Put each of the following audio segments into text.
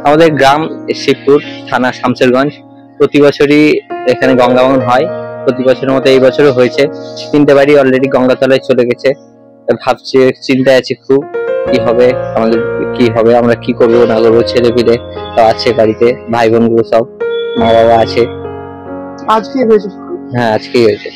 আমাদের গ্রাম শিবপুর থানা শামসেরগঞ্জ। প্রতি বছরই এখানে গঙ্গা ভাঙন হয়। প্রতি বছরের মতো এই বছরও হয়েছে। 3টে বাড়ি অলরেডি গঙ্গা তলায় চলে গেছে। ভাবছি, চিন্তায় আছি খুব, কি হবে আমাদের, কি হবে, আমরা কি করবো না করবো। ছেলে পিলে সব আছে বাড়িতে, ভাই বোন গুলো সব, মা বাবা আছে। আজকে হয়েছে? হ্যাঁ, আজকেই হয়েছে।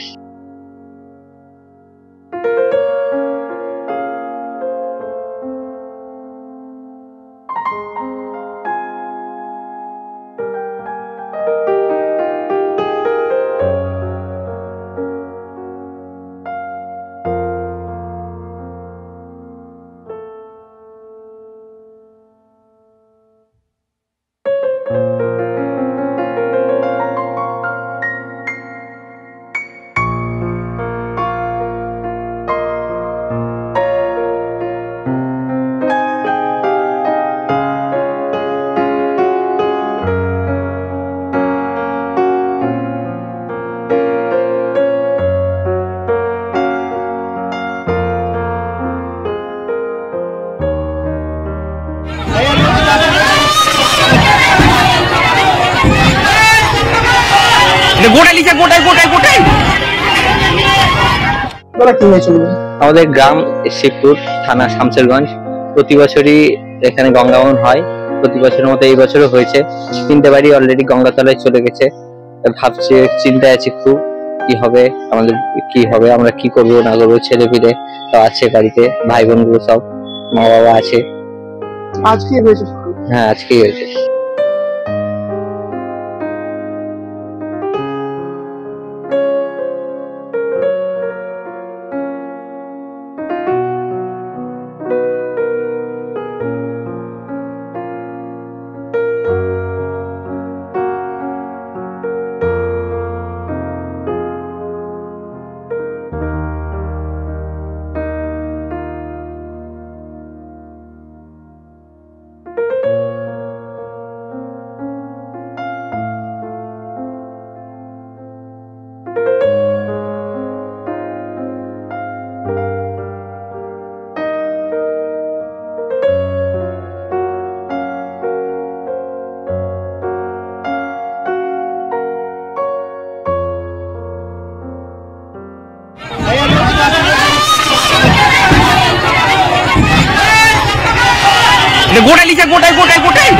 আমাদের গ্রাম শিবপুর থানা শামসেরগঞ্জ। প্রতি বছরই এখানে গঙ্গা ভাঙন হয়। প্রতি বছরের মতো এই বছরও হয়েছে। 3টে বাড়ি অলরেডি গঙ্গা তলায় চলে গেছে। ভাবছি, চিন্তায় আছি খুব, কি হবে আমাদের, কি হবে, আমরা কি করবো না করবো। ছেলে পিলে সব আছে বাড়িতে, ভাই বোন গুলো সব, মা বাবা আছে। আজকে হয়েছে? হ্যাঁ, আজকেই হয়েছে। গোটাই